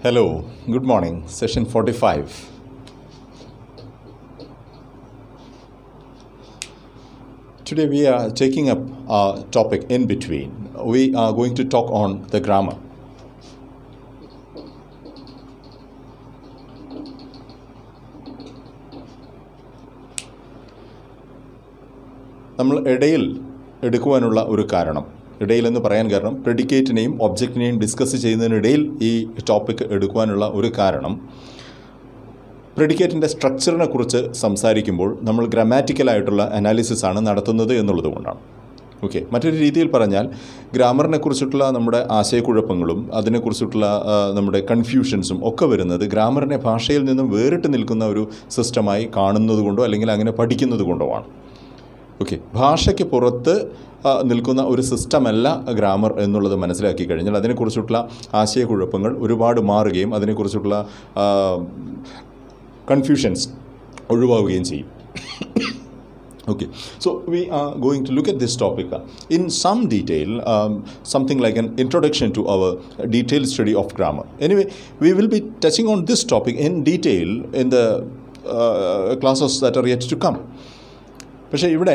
Hello, good morning, session 45. Today we are taking up a topic in between. We are going to talk on the grammar. നമ്മൾ ഇടയിൽ എടുക്കുവാനുള്ള ഒരു കാരണം, ഇടയിലെന്ന് പറയാൻ കാരണം പ്രെഡിക്കേറ്റിനെയും ഒബ്ജക്റ്റിനെയും discuss ചെയ്യുന്നതിനിടയിൽ ഈ topic എടുക്കുവാനുള്ള ഒരു കാരണം, പ്രെഡിക്കേറ്റിൻ്റെ സ്ട്രക്ചറിനെ കുറിച്ച് സംസാരിക്കുമ്പോൾ നമ്മൾ ഗ്രാമാറ്റിക്കലായിട്ടുള്ള അനാലിസിസ് ആണ് നടത്തുന്നത് എന്നുള്ളതുകൊണ്ടാണ്. ഓക്കെ, മറ്റൊരു രീതിയിൽ പറഞ്ഞാൽ ഗ്രാമറിനെ കുറിച്ചിട്ടുള്ള നമ്മുടെ ആശയക്കുഴപ്പങ്ങളും അതിനെക്കുറിച്ചിട്ടുള്ള നമ്മുടെ കൺഫ്യൂഷൻസും ഒക്കെ വരുന്നത് ഗ്രാമറിനെ ഭാഷയിൽ നിന്നും വേറിട്ട് നിൽക്കുന്ന ഒരു സിസ്റ്റമായി കാണുന്നത് കൊണ്ടോ അല്ലെങ്കിൽ അങ്ങനെ പഠിക്കുന്നത് കൊണ്ടോ ആണ്. ഓക്കെ, ഭാഷയ്ക്ക് പുറത്ത് നിൽക്കുന്ന ഒരു സിസ്റ്റമല്ല ഗ്രാമർ എന്നുള്ളത് മനസ്സിലാക്കി കഴിഞ്ഞാൽ അതിനെക്കുറിച്ചിട്ടുള്ള ആശയക്കുഴപ്പങ്ങൾ ഒരുപാട് മാറുകയും അതിനെക്കുറിച്ചിട്ടുള്ള കൺഫ്യൂഷൻസ് ഒഴിവാവുകയും ചെയ്യും. Okay, so we are going to look at this topic in some detail, something like an introduction to our detailed study of grammar. Anyway, we will be touching on this topic in detail in the classes that are yet to come. പക്ഷേ ഇവിടെ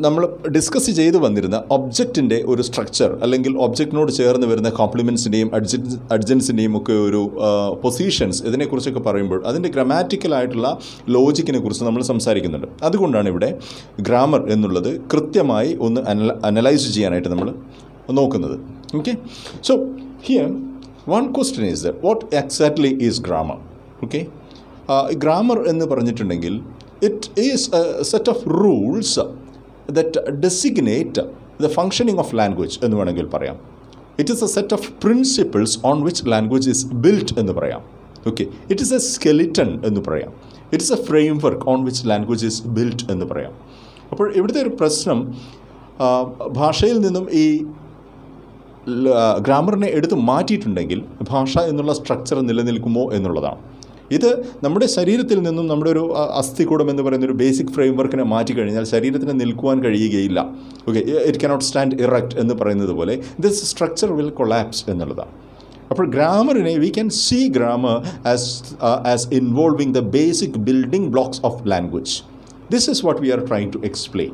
നമ്മൾ discuss ചെയ്തു വന്നിരുന്ന ഒബ്ജക്റ്റിൻ്റെ ഒരു structure അല്ലെങ്കിൽ ഒബ്ജക്റ്റിനോട് ചേർന്ന് വരുന്ന കോംപ്ലിമെൻറ്റ്സിൻ്റെയും അഡ്ജൻസിൻ്റെയും ഒക്കെ ഒരു പൊസിഷൻസ് ഇതിനെക്കുറിച്ചൊക്കെ പറയുമ്പോൾ അതിൻ്റെ ഗ്രാമാറ്റിക്കലായിട്ടുള്ള ലോജിക്കിനെ കുറിച്ച് നമ്മൾ സംസാരിക്കുന്നുണ്ട്. അതുകൊണ്ടാണ് ഇവിടെ ഗ്രാമർ എന്നുള്ളത് കൃത്യമായി ഒന്ന് അനലൈസ് ചെയ്യാനായിട്ട് നമ്മൾ നോക്കുന്നത്. Okay, so here one question is that what exactly is grammar? Okay, grammar എന്ന് പറഞ്ഞിട്ടുണ്ടെങ്കിൽ it is a set of rules that designate the functioning of language എന്ന് വേണമെങ്കിൽ പറയാം. It is a set of principles on which language is built എന്ന് പറയാം. Okay, it is a skeleton എന്ന് പറയാം. It is a framework on which language is built എന്ന് പറയാം. അപ്പോൾ ഇവിടുത്തെ ഒരു പ്രശ്നം ഭാഷയിൽ നിന്നും ഈ ഗ്രാമറിനെ എടുത്ത് മാറ്റിയിട്ടുണ്ടെങ്കിൽ ഭാഷ എന്നുള്ള സ്ട്രക്ചർ നിലനിൽക്കുമോ എന്നുള്ളതാണ്. ഇത് നമ്മുടെ ശരീരത്തിൽ നിന്നും നമ്മുടെ ഒരു അസ്ഥികൂടം എന്ന് പറയുന്ന ഒരു ബേസിക് ഫ്രെയിംവർക്കിനെ മാറ്റിക്കഴിഞ്ഞാൽ ശരീരത്തിന് നിൽക്കുവാൻ കഴിയുകയില്ല. Okay, it cannot stand erect എന്ന് പറയുന്നത് പോലെ ദിസ് സ്ട്രക്ചർ വിൽ കൊളാപ്സ് എന്നുള്ളതാണ്. അപ്പോൾ ഗ്രാമറിനെ we can see grammar as involving the basic building blocks of language. This is what we are trying to explain.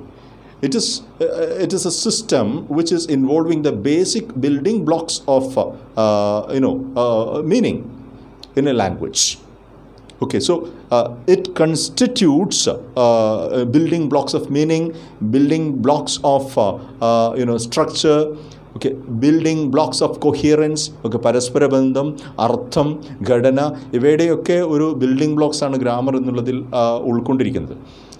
It is a system which is involving the basic building blocks of meaning in a language. Okay, so it constitutes building blocks of meaning, building blocks of structure, okay, building blocks of coherence, okay, പരസ്പര ബന്ധം, അർത്ഥം, ഘടന, ഇവയുടെയൊക്കെ ഒരു building blocks ആണ് grammar എന്നുള്ളതിൽ ഉൾക്കൊണ്ടിരിക്കുന്നത്.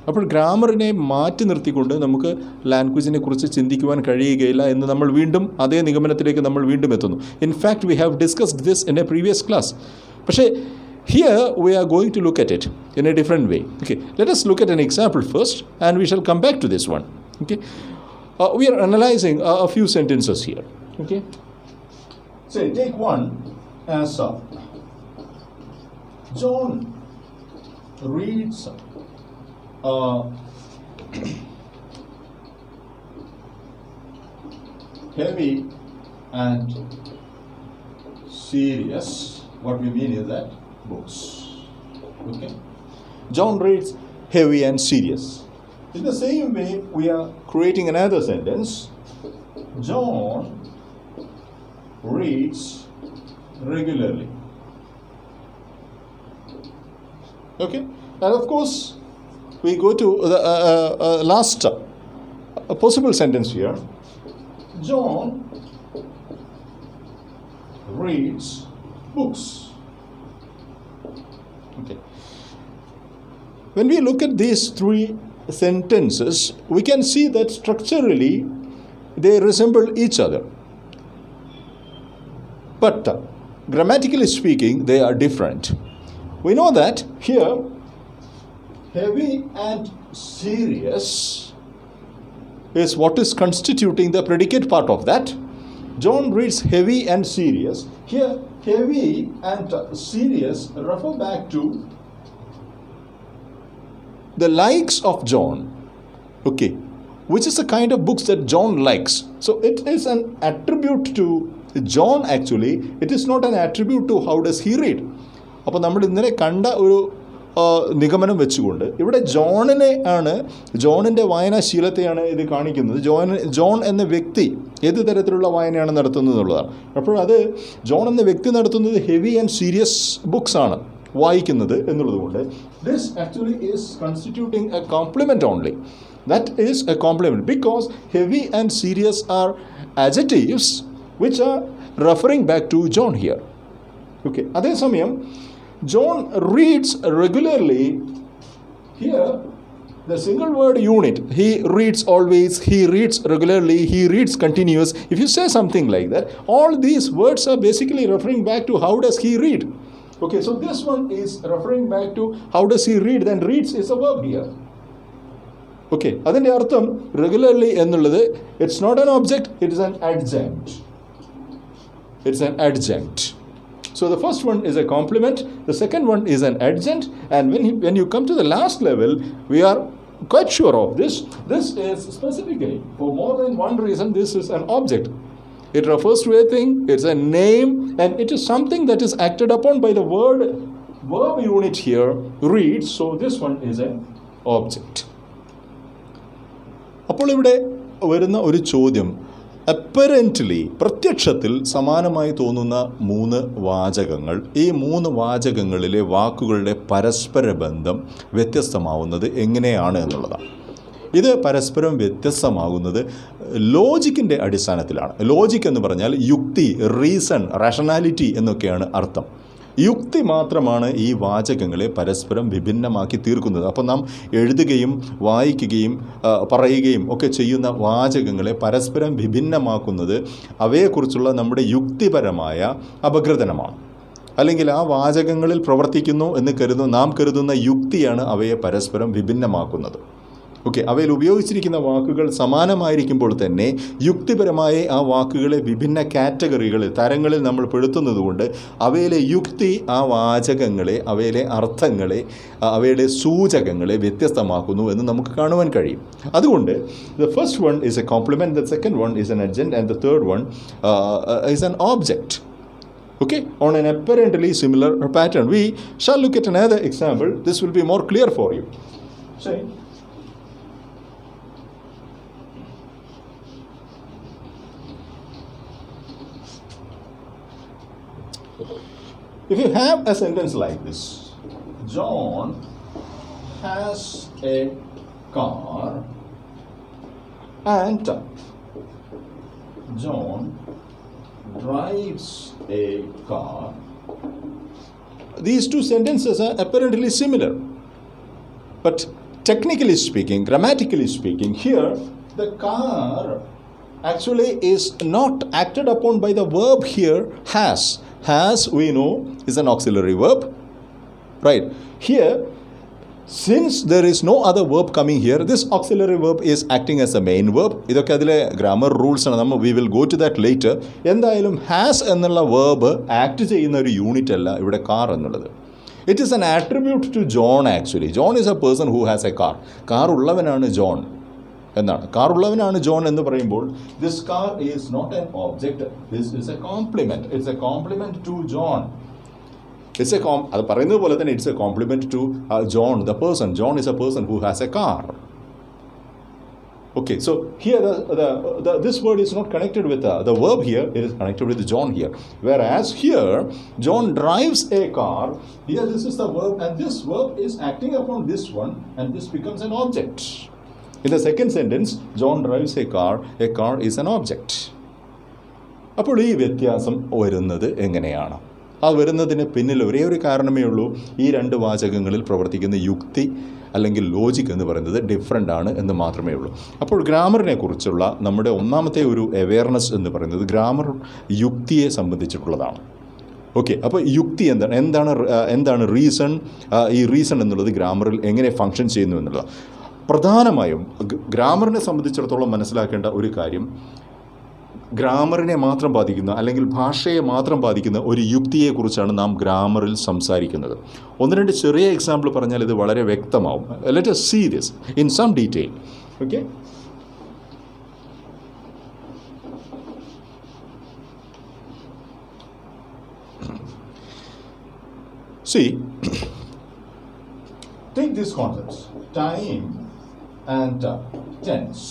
അപ്പോൾ ഗ്രാമറിനെ മാറ്റി നിർത്തിക്കൊണ്ട് നമുക്ക് ലാംഗ്വേജിനെ കുറിച്ച് ചിന്തിക്കുവാൻ കഴിയുകയില്ല എന്ന് നമ്മൾ വീണ്ടും അതേ നിഗമനത്തിലേക്ക് നമ്മൾ വീണ്ടും എത്തുന്നു. In fact we have discussed this in A previous class. പക്ഷേ here we are going to look at it in a different way. Okay, let us look at an example first and we shall come back to this one. Okay, we are analyzing a few sentences here. Okay, say take one as John reads heavy and serious. What we mean is that books. Okay, John reads heavy and serious. In the same way, we are creating another sentence. John reads regularly. Okay, and of course we go to the last possible sentence here. John reads books. Okay. When we look at these three sentences, we can see that structurally they resemble each other. But grammatically speaking, they are different. We know that here, heavy and serious is what is constituting the predicate part of that. John reads heavy and serious. Here, heavy and serious refer back to the likes of John. Okay, which is a kind of books that John likes. So it is an attribute to John actually, it is not an attribute to how does he read. അപ്പോൾ നമ്മൾ ഇന്നലെ കണ്ട ഒരു നിഗമനം വെച്ചുകൊണ്ട് ഇവിടെ ജോണിൻ്റെ വായനാശീലത്തെയാണ് ഇത് കാണിക്കുന്നത്. ജോൺ എന്ന വ്യക്തി ഏത് തരത്തിലുള്ള വായനയാണ് നടത്തുന്നത് എന്നുള്ളതാണ്. അപ്പോൾ അത് ജോൺ എന്ന വ്യക്തി നടത്തുന്നത് ഹെവി ആൻഡ് സീരിയസ് ബുക്സ് ആണ് വായിക്കുന്നത് എന്നുള്ളതുകൊണ്ട് this actually is constituting a complement only. That is a compliment because heavy and serious are adjectives which are referring back to John here. Okay, അതേസമയം John reads regularly. Here the single word unit, he reads always, he reads regularly, he reads continuous. If you say something like that, all these words are basically referring back to how does he read. Okay, so this one is referring back to how does he read, then reads is a verb here. Okay, അതിൻ്റെ അർത്ഥം regularly എന്നുള്ളത് it's not an object, it is an adjunct. It's an adjunct. So the first one is a complement, the second one is an adjunct, and when you come to the last level, we are quite sure of this. This is specifically, for more than one reason, this is an object. It refers to a thing, it's a name, and it is something that is acted upon by the verb unit here, reads, so this one is an object. അപ്പോൾ ഇവിടെ വരുന്ന ഒരു ചോദ്യം, അപ്പറൻ്റ്ലി പ്രത്യക്ഷത്തിൽ സമാനമായി തോന്നുന്ന 3 വാചകങ്ങൾ, ഈ 3 വാചകങ്ങളിലെ വാക്കുകളുടെ പരസ്പര ബന്ധം വ്യത്യസ്തമാവുന്നത് എങ്ങനെയാണ് എന്നുള്ളതാണ്. ഇത് പരസ്പരം വ്യത്യസ്തമാകുന്നത് ലോജിക്കിൻ്റെ അടിസ്ഥാനത്തിലാണ്. ലോജിക് എന്ന് പറഞ്ഞാൽ യുക്തി, റീസൺ, റാഷണാലിറ്റി എന്നൊക്കെയാണ് അർത്ഥം. യുക്തി മാത്രമാണ് ഈ വാചകങ്ങളെ പരസ്പരം വിഭിന്നമാക്കി തീർക്കുന്നത്. അപ്പോൾ നാം എഴുതുകയും വായിക്കുകയും പറയുകയും ഒക്കെ ചെയ്യുന്ന വാചകങ്ങളെ പരസ്പരം വിഭിന്നമാക്കുന്നത് അവയെക്കുറിച്ചുള്ള നമ്മുടെ യുക്തിപരമായ അപഗ്രഥനമാണ്. അല്ലെങ്കിൽ ആ വാചകങ്ങളിൽ പ്രവർത്തിക്കുന്നു എന്ന് നാം കരുതുന്ന യുക്തിയാണ് അവയെ പരസ്പരം വിഭിന്നമാക്കുന്നത്. ഓക്കെ, അവയിൽ ഉപയോഗിച്ചിരിക്കുന്ന വാക്കുകൾ സമാനമായിരിക്കുമ്പോൾ തന്നെ യുക്തിപരമായി ആ വാക്കുകളെ വിഭിന്ന കാറ്റഗറികളിൽ, തരങ്ങളിൽ നമ്മൾ പെടുത്തുന്നതുകൊണ്ട് അവയിലെ യുക്തി ആ വാചകങ്ങളെ, അവയിലെ അർത്ഥങ്ങളെ, അവയുടെ സൂചകങ്ങളെ വ്യത്യസ്തമാക്കുന്നു എന്ന് നമുക്ക് കാണുവാൻ കഴിയും. അതുകൊണ്ട് the first one is a complement, the second one is an adjunct, and the third one is an object. Okay, on an apparently similar pattern. We shall look at another example. This will be more clear for you. Say, if you have a sentence like this, John has a car and John drives a car. These two sentences are apparently similar, but technically speaking, grammatically speaking, here the car actually is not acted upon by the verb here, has. Has, we know, is an auxiliary verb, right? Here, since there is no other verb coming here, this auxiliary verb is acting as a main verb. ഇതൊക്കെ അതിലെ grammar rules ആണ്. we will go to that later. എന്തായാലും has എന്നുള്ള verb act ചെയ്യുന്ന ഒരു unit അല്ല ഇവിടെ car എന്നുള്ളത്. It is an attribute to John actually. John is a person who has a car. Car ഉള്ളവനാണ് ജോൺ എന്നാണ്. കാറുള്ളവനാണ് ജോൺ എന്ന് പറയുമ്പോൾ this car is not an object, this is a complement. It's a complement to John. അത് പറയുന്നത് പോലെ തന്നെ it's a complement to John the person. John is a person who has a car. Okay, so here this word is not connected with the verb here, it is connected with John here. Whereas here, John drives a car, here this is the verb, and this verb is acting upon this one, and this becomes an object. In the second sentence, John drives a car is an object. അപ്പോൾ ഈ വ്യത്യാസം വരുന്നത് എങ്ങനെയാണ്? ആ വരുന്നതിന് പിന്നിൽ ഒരേ ഒരു കാരണമേ ഉള്ളൂ. ഈ 2 വാചകങ്ങളിൽ പ്രവർത്തിക്കുന്ന യുക്തി അല്ലെങ്കിൽ ലോജിക് എന്ന് പറയുന്നത് ഡിഫറൻ്റ് ആണ് എന്ന് മാത്രമേ ഉള്ളൂ. അപ്പോൾ ഗ്രാമറിനെ കുറിച്ചുള്ള നമ്മുടെ ഒന്നാമത്തെ ഒരു അവെയർനെസ് എന്ന് പറയുന്നത് ഗ്രാമർ യുക്തിയെ സംബന്ധിച്ചിട്ടുള്ളതാണ്. ഓക്കെ, അപ്പോൾ യുക്തി എന്താണ് റീസൺ, ഈ റീസൺ എന്നുള്ളത് ഗ്രാമറിൽ എങ്ങനെ ഫങ്ഷൻ ചെയ്യുന്നു എന്നുള്ളത്. പ്രധാനമായും ഗ്രാമറിനെ സംബന്ധിച്ചിടത്തോളം മനസ്സിലാക്കേണ്ട ഒരു കാര്യം, ഗ്രാമറിനെ മാത്രം ബാധിക്കുന്ന അല്ലെങ്കിൽ ഭാഷയെ മാത്രം ബാധിക്കുന്ന ഒരു യുക്തിയെക്കുറിച്ചാണ് നാം ഗ്രാമറിൽ സംസാരിക്കുന്നത്. 1-2 ചെറിയ എക്സാമ്പിൾ പറഞ്ഞാൽ ഇത് വളരെ വ്യക്തമാവും. Let us see this in some detail. Okay, See, take these concepts, time and tense.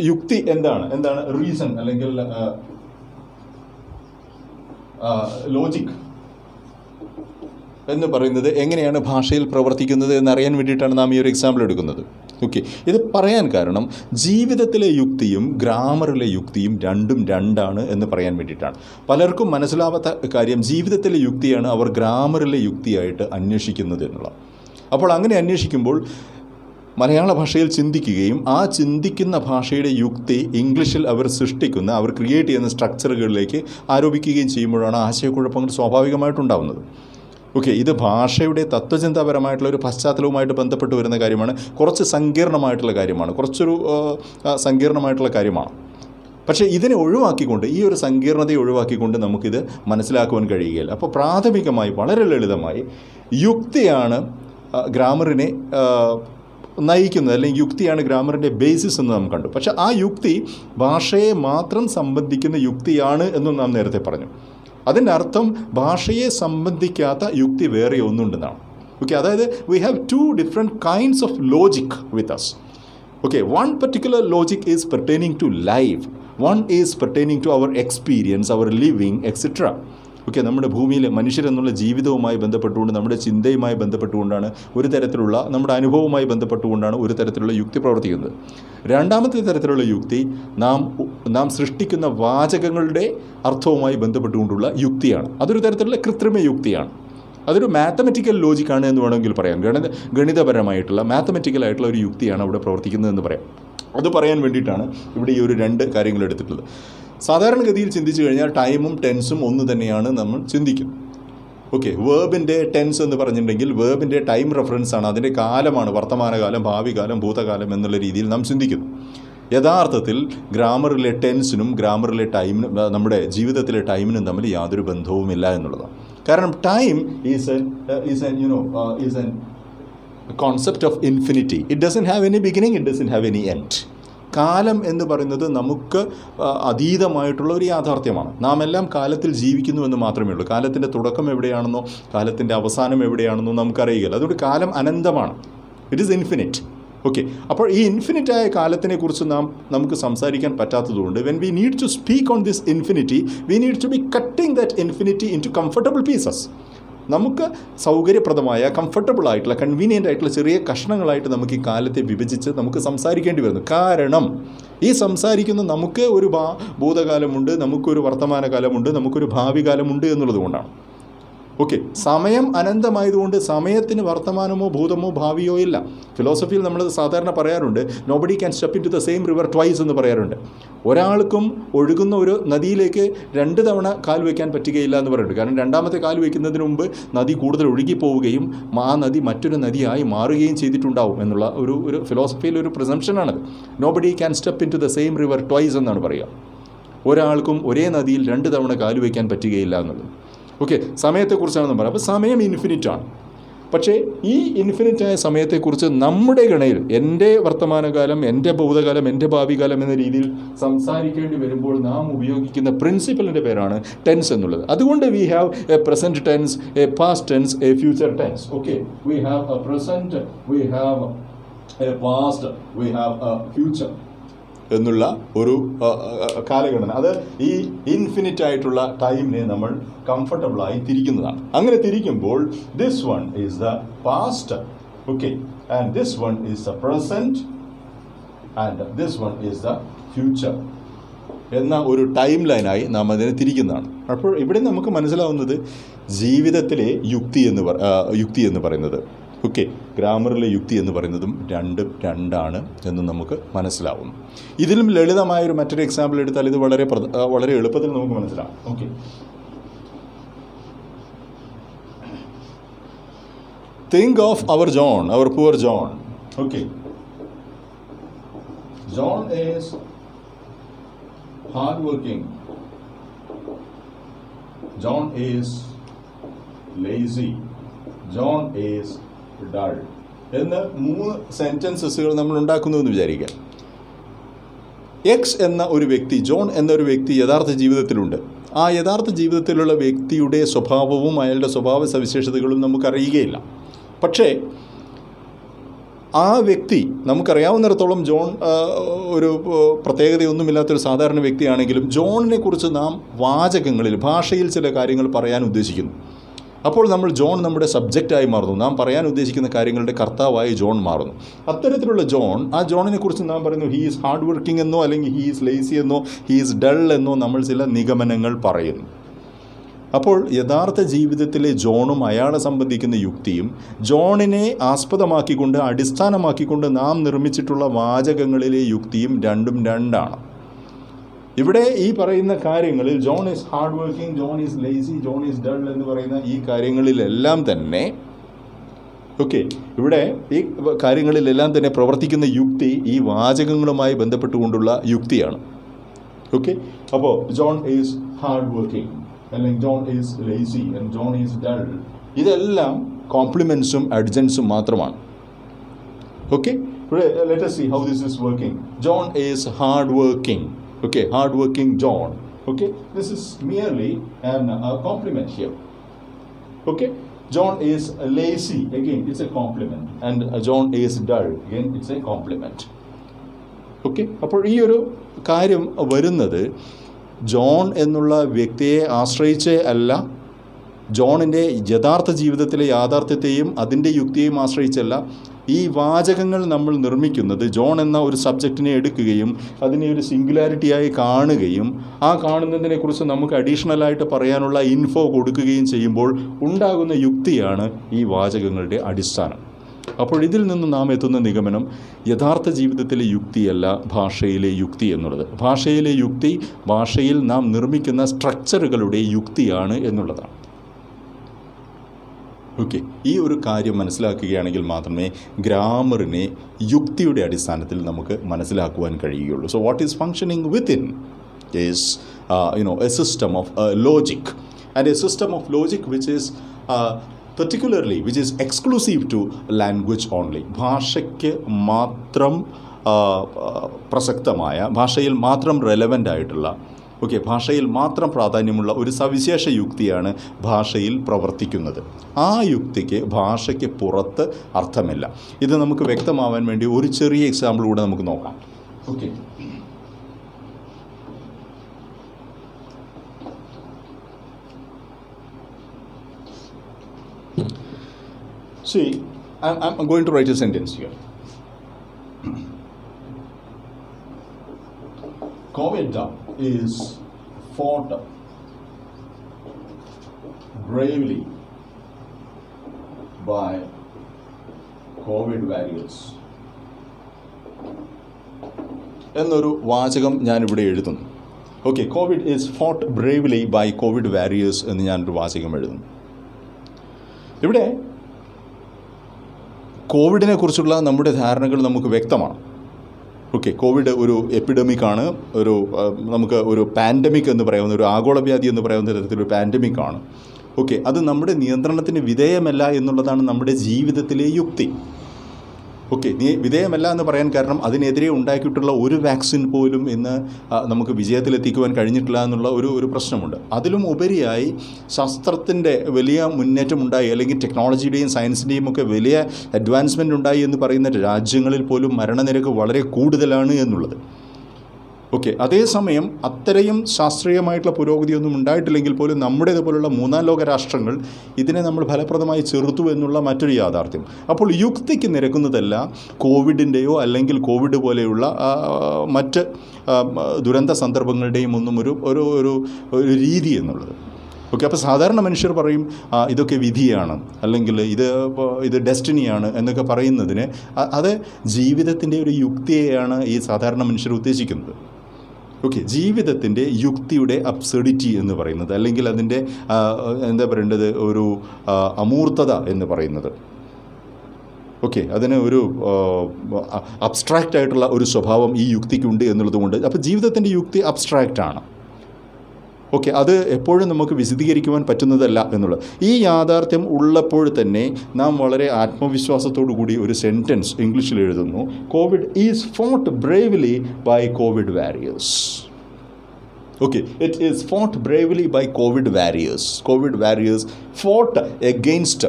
യുക്തി എന്താണ് റീസൺ അല്ലെങ്കിൽ ലോജിക് എന്ന് പറയുന്നത് എങ്ങനെയാണ് ഭാഷയിൽ പ്രവർത്തിക്കുന്നത് എന്നറിയാൻ വേണ്ടിയിട്ടാണ് നാം ഈ ഒരു എക്സാമ്പിൾ എടുക്കുന്നത്. ഓക്കെ, ഇത് പറയാൻ കാരണം ജീവിതത്തിലെ യുക്തിയും ഗ്രാമറിലെ യുക്തിയും രണ്ടാണ് എന്ന് പറയാൻ വേണ്ടിയിട്ടാണ്. പലർക്കും മനസ്സിലാവാത്ത കാര്യം ജീവിതത്തിലെ യുക്തിയാണ് അവർ ഗ്രാമറിലെ യുക്തിയായിട്ട് അന്വേഷിക്കുന്നത് എന്നുള്ള. അപ്പോൾ അങ്ങനെ അന്വേഷിക്കുമ്പോൾ മലയാള ഭാഷയിൽ ചിന്തിക്കുകയും ആ ചിന്തിക്കുന്ന ഭാഷയുടെ യുക്തി ഇംഗ്ലീഷിൽ അവർ സൃഷ്ടിക്കുന്ന, അവർ ക്രിയേറ്റ് ചെയ്യുന്ന സ്ട്രക്ചറുകളിലേക്ക് ആരോപിക്കുകയും ചെയ്യുമ്പോഴാണ് ആശയക്കുഴപ്പങ്ങൾ സ്വാഭാവികമായിട്ടുണ്ടാവുന്നത്. ഓക്കെ, ഇത് ഭാഷയുടെ തത്വചിന്താപരമായിട്ടുള്ള ഒരു പശ്ചാത്തലവുമായിട്ട് ബന്ധപ്പെട്ട് വരുന്ന കാര്യമാണ്. കുറച്ച് സങ്കീർണമായിട്ടുള്ള കാര്യമാണ്, സങ്കീർണമായിട്ടുള്ള കാര്യമാണ്. പക്ഷേ ഇതിനെ ഒഴിവാക്കിക്കൊണ്ട്, ഈ ഒരു സങ്കീർണതയെ ഒഴിവാക്കിക്കൊണ്ട് നമുക്കിത് മനസ്സിലാക്കുവാൻ കഴിയുകയില്ല. അപ്പോൾ പ്രാഥമികമായി വളരെ ലളിതമായി യുക്തിയാണ് ഗ്രാമറിനെ നയിക്കുന്നത്, അല്ലെങ്കിൽ യുക്തിയാണ് ഗ്രാമറിൻ്റെ ബേസിസ് എന്ന് നാം കണ്ടു. പക്ഷേ ആ യുക്തി ഭാഷയെ മാത്രം സംബന്ധിക്കുന്ന യുക്തിയാണ് എന്നും നാം നേരത്തെ പറഞ്ഞു. അതിൻ്റെ അർത്ഥം ഭാഷയെ സംബന്ധിക്കാത്ത യുക്തി വേറെ ഒന്നുണ്ടെന്നാണ്. ഓക്കെ, അതായത് we have 2 different kinds of logic with us. Okay, one particular logic is pertaining to life, one is pertaining to our experience, our living, etc. Okay, നമ്മുടെ ഭൂമിയിൽ മനുഷ്യരെന്നുള്ള ജീവിതവുമായി ബന്ധപ്പെട്ടുകൊണ്ട്, നമ്മുടെ ചിന്തയുമായി ബന്ധപ്പെട്ടുകൊണ്ടാണ് ഒരു തരത്തിലുള്ള, നമ്മുടെ അനുഭവവുമായി ബന്ധപ്പെട്ടുകൊണ്ടാണ് ഒരു തരത്തിലുള്ള യുക്തി പ്രവർത്തിക്കുന്നത്. രണ്ടാമത്തെ തരത്തിലുള്ള യുക്തി നാം സൃഷ്ടിക്കുന്ന വാചകങ്ങളുടെ അർത്ഥവുമായി ബന്ധപ്പെട്ടുകൊണ്ടുള്ള യുക്തിയാണ്. അതൊരു തരത്തിലുള്ള കൃത്രിമ യുക്തിയാണ്. അതൊരു മാത്തമെറ്റിക്കൽ ലോജിക്കാണ് എന്ന് വേണമെങ്കിൽ പറയാം. ഗണിതപരമായിട്ടുള്ള മാത്തമെറ്റിക്കലായിട്ടുള്ള ഒരു യുക്തിയാണ് അവിടെ പ്രവർത്തിക്കുന്നതെന്ന് പറയാം. അത് പറയാൻ വേണ്ടിയിട്ടാണ് ഇവിടെ ഈ ഒരു 2 കാര്യങ്ങൾ എടുത്തിട്ടുള്ളത്. സാധാരണഗതിയിൽ ചിന്തിച്ചു കഴിഞ്ഞാൽ ടൈമും ടെൻസും ഒന്ന് തന്നെയാണ് നമ്മൾ ചിന്തിക്കും. ഓക്കെ, വേർബിൻ്റെ ടെൻസ് എന്ന് പറഞ്ഞിട്ടുണ്ടെങ്കിൽ വേർബിൻ്റെ ടൈം റെഫറൻസ് ആണ്, അതിൻ്റെ കാലമാണ്, വർത്തമാനകാലം, ഭാവി കാലം, ഭൂതകാലം എന്നുള്ള രീതിയിൽ നാം ചിന്തിക്കുന്നു. യഥാർത്ഥത്തിൽ ഗ്രാമറിലെ ടെൻസിനും ഗ്രാമറിലെ ടൈമിനും, നമ്മുടെ ജീവിതത്തിലെ ടൈമിനും തമ്മിൽ യാതൊരു ബന്ധവുമില്ല എന്നുള്ളതാണ്. കാരണം time is N concept of infinity. It doesn't have any beginning, it doesn't have any end. കാലം എന്ന് പറയുന്നത് നമുക്ക് അതീതമായിട്ടുള്ള ഒരു യാഥാർത്ഥ്യമാണ്. നാം എല്ലാം കാലത്തിൽ ജീവിക്കുന്നു എന്ന് മാത്രമേ ഉള്ളൂ. കാലത്തിൻ്റെ തുടക്കം എവിടെയാണെന്നോ കാലത്തിൻ്റെ അവസാനം എവിടെയാണെന്നോ നമുക്കറിയില്ല. അതുകൊണ്ട് കാലം അനന്തമാണ്. It is infinite. ഓക്കെ, അപ്പോൾ ഈ ഇൻഫിനിറ്റായ കാലത്തിനെക്കുറിച്ച് നമുക്ക് സംസാരിക്കാൻ പറ്റാത്തതുകൊണ്ട് when we need to speak on this infinity, we need to be cutting that infinity into comfortable pieces. നമുക്ക് സൗകര്യപ്രദമായ, കംഫർട്ടബിൾ ആയിട്ടുള്ള, കൺവീനിയൻ്റ് ആയിട്ടുള്ള ചെറിയ കഷ്ണങ്ങളായിട്ട് നമുക്ക് ഈ കാലത്തെ വിഭജിച്ച് നമുക്ക് സംസാരിക്കേണ്ടി വരുന്നു. കാരണം ഈ സംസാരിക്കുന്ന നമുക്ക് ഒരു ഭൂതകാലമുണ്ട്, നമുക്കൊരു വർത്തമാനകാലമുണ്ട്, നമുക്കൊരു ഭാവി കാലമുണ്ട് എന്നുള്ളത് കൊണ്ടാണ്. ഓക്കെ, സമയം അനന്തമായതുകൊണ്ട് സമയത്തിന് വർത്തമാനമോ ഭൂതമോ ഭാവിയോ ഇല്ല. ഫിലോസഫിയിൽ നമ്മൾ സാധാരണ പറയാറുണ്ട്, nobody can step in to the same river twice എന്ന് പറയാറുണ്ട്. ഒരാൾക്കും ഒഴുകുന്ന ഒരു നദിയിലേക്ക് 2 തവണ കാൽ വയ്ക്കാൻ പറ്റുകയില്ല എന്ന് പറയുന്നുണ്ട്. കാരണം രണ്ടാമത്തെ കാൽ വയ്ക്കുന്നതിന് മുമ്പ് നദി കൂടുതൽ ഒഴുകിപ്പോവുകയും ആ നദി മറ്റൊരു നദിയായി മാറുകയും ചെയ്തിട്ടുണ്ടാവും എന്നുള്ള ഒരു ഫിലോസഫിയിൽ ഒരു പ്രിസംപ്ഷനാണത്. Nobody can step in to the same river twice എന്നാണ് പറയുക. ഒരാൾക്കും ഒരേ നദിയിൽ 2 തവണ കാൽ വയ്ക്കാൻ പറ്റുകയില്ല എന്നുള്ളത്. ഓക്കെ, സമയത്തെക്കുറിച്ചാണെന്ന് പറയാം. അപ്പോൾ സമയം ഇൻഫിനിറ്റാണ്. പക്ഷേ ഈ ഇൻഫിനിറ്റായ സമയത്തെക്കുറിച്ച് നമ്മുടെ ഗണയിൽ എൻ്റെ വർത്തമാനകാലം, എൻ്റെ ഭൂതകാലം, എൻ്റെ ഭാവി കാലം എന്ന രീതിയിൽ സംസാരിക്കേണ്ടി വരുമ്പോൾ നാം ഉപയോഗിക്കുന്ന പ്രിൻസിപ്പലിൻ്റെ പേരാണ് ടെൻസ് എന്നുള്ളത്. അതുകൊണ്ട് we have a present tense, a past tense, a future tense. Okay, we have a present, we have a past, we have a future എന്നുള്ള ഒരു കാലഘടന. അത് ഈ ഇൻഫിനിറ്റ് ആയിട്ടുള്ള ടൈമിനെ നമ്മൾ കംഫർട്ടബിളായി തിരിക്കുന്നതാണ്. അങ്ങനെ തിരിക്കുമ്പോൾ this one is the past, okay, and this one is the present, and this one is the future എന്ന ഒരു ടൈം ലൈനായി നാം അതിനെ തിരിക്കുന്നതാണ്. അപ്പോൾ ഇവിടെ നമുക്ക് മനസ്സിലാവുന്നത് ജീവിതത്തിലെ യുക്തി എന്ന് പറയുന്നത്, ഓക്കെ, ഗ്രാമറിലെ യുക്തി എന്ന് പറയുന്നതും രണ്ടാണ് എന്ന് നമുക്ക് മനസ്സിലാവുന്നു. ഇതിലും ലളിതമായൊരു മറ്റൊരു എക്സാമ്പിൾ എടുത്താൽ ഇത് വളരെ എളുപ്പത്തിൽ നമുക്ക് മനസ്സിലാവും. Okay, think of our John, our poor John. Okay, John is hardworking. John is lazy. John is dull. എന്ന് 3 സെൻറ്റൻസസുകൾ നമ്മൾ ഉണ്ടാക്കുന്നു എന്ന് വിചാരിക്കുക. എക്സ് എന്ന ഒരു വ്യക്തി, ജോൺ എന്നൊരു വ്യക്തി യഥാർത്ഥ ജീവിതത്തിലുണ്ട്. ആ യഥാർത്ഥ ജീവിതത്തിലുള്ള വ്യക്തിയുടെ സ്വഭാവവും അയാളുടെ സ്വഭാവ സവിശേഷതകളും നമുക്കറിയുകയില്ല. പക്ഷേ ആ വ്യക്തി, നമുക്കറിയാവുന്നിടത്തോളം ജോൺ ഒരു പ്രത്യേകതയൊന്നുമില്ലാത്തൊരു സാധാരണ വ്യക്തിയാണെങ്കിലും ജോണിനെ കുറിച്ച് നാം വാചകങ്ങളിൽ, ഭാഷയിൽ ചില കാര്യങ്ങൾ പറയാൻ ഉദ്ദേശിക്കുന്നു. അപ്പോൾ നമ്മൾ ജോൺ നമ്മുടെ സബ്ജക്റ്റായി മാറുന്നു. നാം പറയാൻ ഉദ്ദേശിക്കുന്ന കാര്യങ്ങളുടെ കർത്താവായി ജോൺ മാറുന്നു. അത്തരത്തിലുള്ള ജോൺ, ആ ജോണിനെ കുറിച്ച് നാം പറയുന്നു ഹീ ഈസ് ഹാർഡ് വർക്കിംഗ് എന്നോ അല്ലെങ്കിൽ ഹീ ഈസ് ലേസി എന്നോ ഹീ ഈസ് ഡൾ എന്നോ നമ്മൾ ചില നിഗമനങ്ങൾ പറയുന്നു. അപ്പോൾ യഥാർത്ഥ ജീവിതത്തിലെ ജോണും അയാളെ സംബന്ധിക്കുന്ന യുക്തിയും ജോണിനെ ആസ്പദമാക്കിക്കൊണ്ട്, അടിസ്ഥാനമാക്കിക്കൊണ്ട് നാം നിർമ്മിച്ചിട്ടുള്ള വാചകങ്ങളിലെ യുക്തിയും രണ്ടും രണ്ടാണ്. ഇവിടെ ഈ പറയുന്ന കാര്യങ്ങളിൽ John is hard working, John is lazy, John is dull എന്ന് പറയുന്ന ഈ കാര്യങ്ങളിലെല്ലാം തന്നെ ഇവിടെ ഈ കാര്യങ്ങളിലെല്ലാം തന്നെ പ്രവർത്തിക്കുന്ന യുക്തി ഈ വാചകങ്ങളുമായി ബന്ധപ്പെട്ടുകൊണ്ടുള്ള യുക്തിയാണ്. അപ്പോൾ ജോൺ ഈസ് ഹാർഡ് വർക്കിംഗ് അല്ലെങ്കിൽ John is lazy and John is dull, ഇതെല്ലാം കോംപ്ലിമെൻസും അഡ്ജൻസും മാത്രമാണ്. Let us see how this is working. John is hard working. Hard working John. This is merely a compliment here. John is lazy, again it's a compliment, and John is dull, again it's a compliment. അപ്പോൾ ഈ ഒരു കാര്യം വരുന്നത് John എന്നുള്ള വ്യക്തിയെ ആശ്രയിച്ച് അല്ല, ജോണിൻ്റെ യഥാർത്ഥ ജീവിതത്തിലെ യാഥാർത്ഥ്യത്തെയും അതിൻ്റെ യുക്തിയെയും ആശ്രയിച്ചല്ല. ഈ വാചകങ്ങൾ നമ്മൾ നിർമ്മിക്കുന്നത് ജോൺ എന്ന ഒരു സബ്ജക്റ്റിനെ എടുക്കുകയും അതിനെ ഒരു സിംഗുലാരിറ്റിയായി കാണുകയും ആ കാണുന്നതിനെക്കുറിച്ച് നമുക്ക് അഡീഷണലായിട്ട് പറയാനുള്ള ഇൻഫോ കൊടുക്കുകയും ചെയ്യുമ്പോൾ ഉണ്ടാകുന്ന യുക്തിയാണ് ഈ വാചകങ്ങളുടെ അടിസ്ഥാനം. അപ്പോൾ ഇതിൽ നിന്ന് നാം എത്തുന്ന നിഗമനം യഥാർത്ഥ ജീവിതത്തിലെ യുക്തിയല്ല ഭാഷയിലെ യുക്തി എന്നുള്ളത്. ഭാഷയിലെ യുക്തി ഭാഷയിൽ നാം നിർമ്മിക്കുന്ന സ്ട്രക്ചറുകളുടെ യുക്തിയാണ് എന്നുള്ളതാണ്. ഈ ഒരു കാര്യം മനസ്സിലാക്കുകയാണെങ്കിൽ മാത്രമേ ഗ്രാമറിനെ യുക്തിയുടെ അടിസ്ഥാനത്തിൽ നമുക്ക് മനസ്സിലാക്കുവാൻ കഴിയുകയുള്ളൂ. So what is functioning within is A system of logic, and A system of logic which is particularly which is exclusive to language only. ഭാഷയ്ക്ക് മാത്രം പ്രസക്തമായ, ഭാഷയിൽ മാത്രം റെലവൻ്റ് ആയിട്ടുള്ള, ഭാഷയിൽ മാത്രം പ്രാധാന്യമുള്ള ഒരു സവിശേഷ യുക്തിയാണ് ഭാഷയിൽ പ്രവർത്തിക്കുന്നത്. ആ യുക്തിക്ക് ഭാഷയ്ക്ക് പുറത്ത് അർത്ഥമില്ല. ഇത് നമുക്ക് വ്യക്തമാവാൻ വേണ്ടി ഒരു ചെറിയ എക്സാമ്പിൾ കൂടെ നമുക്ക് നോക്കാം. See, I'm going to write a sentence here. COVID is fought bravely by COVID warriors. എന്നൊരു വാചകം ഞാനിവിടെ എഴുതുന്നു. COVID is fought bravely by COVID warriors എന്ന് ഞാനൊരു വാചകം എഴുതുന്നു. ഇവിടെ കോവിഡിനെ കുറിച്ചുള്ള നമ്മുടെ ധാരണകൾ നമുക്ക് വ്യക്തമാണ്. കോവിഡ് ഒരു എപ്പിഡമിക്കാണ്, നമുക്ക് ഒരു പാൻഡമിക് എന്ന് പറയാവുന്ന, ഒരു ആഗോളവ്യാധി എന്ന് പറയാവുന്ന തരത്തിലൊരു പാൻഡമിക്കാണ്. അത് നമ്മുടെ നിയന്ത്രണത്തിന് വിധേയമല്ല എന്നുള്ളതാണ് നമ്മുടെ ജീവിതത്തിലെ യുക്തി. വിധേയമല്ല എന്ന് പറയാൻ കാരണം അതിനെതിരെ ഉണ്ടാക്കിയിട്ടുള്ള ഒരു വാക്സിൻ പോലും ഇന്ന് നമുക്ക് വിജയത്തിലെത്തിക്കുവാൻ കഴിഞ്ഞിട്ടില്ല എന്നുള്ള ഒരു പ്രശ്നമുണ്ട്. അതിലും ഉപരിയായി ശാസ്ത്രത്തിൻ്റെ വലിയ മുന്നേറ്റമുണ്ടായി, അല്ലെങ്കിൽ ടെക്നോളജിയുടെയും സയൻസിൻ്റെയും ഒക്കെ വലിയ അഡ്വാൻസ്മെൻ്റ് ഉണ്ടായി എന്ന് പറയുന്ന രാജ്യങ്ങളിൽ പോലും മരണനിരക്ക് വളരെ കൂടുതലാണ് എന്നുള്ളത്. അതേസമയം അത്രയും ശാസ്ത്രീയമായിട്ടുള്ള പുരോഗതിയൊന്നും ഉണ്ടായിട്ടില്ലെങ്കിൽ പോലും നമ്മുടേതുപോലുള്ള മൂന്നാം ലോക രാഷ്ട്രങ്ങൾ ഇതിനെ നമ്മൾ ഫലപ്രദമായി ചെറുത്തു എന്നുള്ള മറ്റൊരു യാഥാർത്ഥ്യം. അപ്പോൾ യുക്തിക്ക് നിരക്കുന്നതല്ല കോവിഡിൻ്റെയോ അല്ലെങ്കിൽ കോവിഡ് പോലെയുള്ള മറ്റ് ദുരന്ത സന്ദർഭങ്ങളുടെയും ഒന്നും ഒരു രീതി എന്നുള്ളത്. അപ്പോൾ സാധാരണ മനുഷ്യർ പറയും ഇതൊക്കെ വിധിയാണ്, അല്ലെങ്കിൽ ഇത് ഡെസ്റ്റിനിയാണ് എന്നൊക്കെ പറയുന്നതിന് അത് ജീവിതത്തിൻ്റെ ഒരു യുക്തിയെയാണ് ഈ സാധാരണ മനുഷ്യർ ഉദ്ദേശിക്കുന്നത്. ജീവിതത്തിൻ്റെ യുക്തിയുടെ അബ്സർഡിറ്റി എന്ന് പറയുന്നത്, അല്ലെങ്കിൽ അതിൻ്റെ എന്താ പറയേണ്ടത്, ഒരു അമൂർത്തത എന്ന് പറയുന്നത്, അതിന് ഒരു അബ്സ്ട്രാക്റ്റ് ആയിട്ടുള്ള ഒരു സ്വഭാവം ഈ യുക്തിക്കുണ്ട് എന്നുള്ളതുകൊണ്ട് അപ്പോൾ ജീവിതത്തിൻ്റെ യുക്തി അബ്സ്ട്രാക്റ്റാണ്. ഓക്കെ, അത് എപ്പോഴും നമുക്ക് വിശദീകരിക്കുവാൻ പറ്റുന്നതല്ല എന്നുള്ളത്. ഈ യാഥാർത്ഥ്യം ഉള്ളപ്പോൾ തന്നെ നാം വളരെ ആത്മവിശ്വാസത്തോടു കൂടി ഒരു സെൻറ്റൻസ് ഇംഗ്ലീഷിൽ എഴുതുന്നു. Covid is fought bravely by Covid warriors. Okay, it is fought bravely by COVID warriors. COVID warriors fought against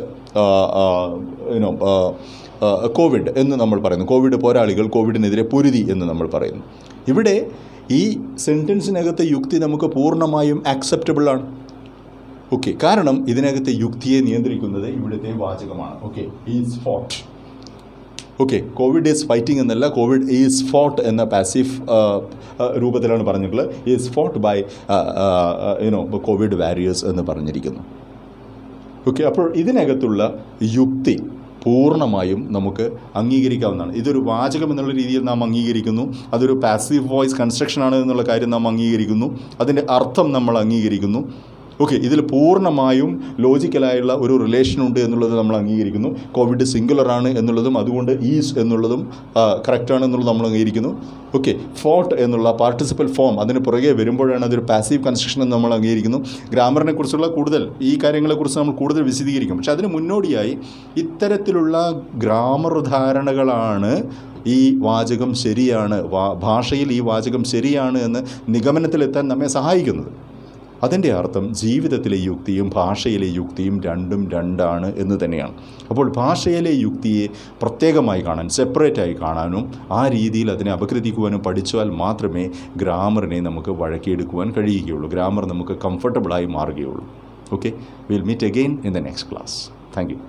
Covid എന്ന് നമ്മൾ പറയുന്നു. കോവിഡ് പോരാളികൾ കോവിഡിനെതിരെ പൊരുതി എന്ന് നമ്മൾ പറയുന്നു. ഇവിടെ ഈ സെൻറ്റൻസിനകത്തെ യുക്തി നമുക്ക് പൂർണ്ണമായും ആക്സെപ്റ്റബിൾ ആണ്. ഓക്കെ, കാരണം ഇതിനകത്തെ യുക്തിയെ നിയന്ത്രിക്കുന്നത് ഇവിടുത്തെ വാചകമാണ്. Okay, is fought. Okay, Covid is fighting എന്നല്ല, കോവിഡ് ഈസ് ഫോട്ട് എന്ന പാസീവ് രൂപത്തിലാണ് പറഞ്ഞിട്ടുള്ളത്. Is fought by Covid warriors എന്ന് പറഞ്ഞിരിക്കുന്നു. ഓക്കെ, അപ്പോൾ ഇതിനകത്തുള്ള യുക്തി പൂർണ്ണമായും നമുക്ക് അംഗീകരിക്കാവുന്നതാണ്. ഇതൊരു വാചകം എന്നുള്ള രീതിയിൽ നാം അംഗീകരിക്കുന്നു. അതൊരു പാസീവ് വോയിസ് കൺസ്ട്രക്ഷനാണ് എന്നുള്ള കാര്യം നാം അംഗീകരിക്കുന്നു. അതിൻ്റെ അർത്ഥം നമ്മൾ അംഗീകരിക്കുന്നു. ഓക്കെ, ഇതിൽ പൂർണ്ണമായും ലോജിക്കലായുള്ള ഒരു റിലേഷൻ ഉണ്ട് എന്നുള്ളത് നമ്മൾ അംഗീകരിക്കുന്നു. കോവിഡ് സിംഗുലറാണ് എന്നുള്ളതും അതുകൊണ്ട് ഈസ് എന്നുള്ളതും കറക്റ്റാണ് എന്നുള്ളത് നമ്മൾ അംഗീകരിക്കുന്നു. ഓക്കെ, ഫോട്ട് എന്നുള്ള പാർട്ടിസിപ്പൽ ഫോം അതിന് പുറകെ വരുമ്പോഴാണ് അതൊരു പാസീവ് കൺസ്ട്രക്ഷൻ എന്ന് നമ്മൾ അംഗീകരിക്കുന്നു. ഗ്രാമറിനെ കുറിച്ചുള്ള കൂടുതൽ ഈ കാര്യങ്ങളെക്കുറിച്ച് നമ്മൾ കൂടുതൽ വിശദീകരിക്കും. പക്ഷേ അതിന് മുന്നോടിയായി ഇത്തരത്തിലുള്ള ഗ്രാമർ ധാരണകളാണ് ഈ വാചകം ശരിയാണ്, ഭാഷയിൽ ഈ വാചകം ശരിയാണ് എന്ന് നിഗമനത്തിലെത്താൻ നമ്മെ സഹായിക്കുന്നത്. അതിൻ്റെ അർത്ഥം ജീവിതത്തിലെ യുക്തിയും ഭാഷയിലെ യുക്തിയും രണ്ടും രണ്ടാണ് എന്ന് തന്നെയാണ്. അപ്പോൾ ഭാഷയിലെ യുക്തിയെ പ്രത്യേകമായി കാണാൻ, സെപ്പറേറ്റായി കാണാനും ആ രീതിയിൽ അതിനെ അപഗ്രഥിക്കുവാനും പഠിച്ചാൽ മാത്രമേ ഗ്രാമറിനെ നമുക്ക് വഴക്കിയെടുക്കുവാൻ കഴിയുകയുള്ളൂ. ഗ്രാമർ നമുക്ക് കംഫർട്ടബിളായി മാറുകയുള്ളൂ. Okay, will meet again in the next class. Thank U.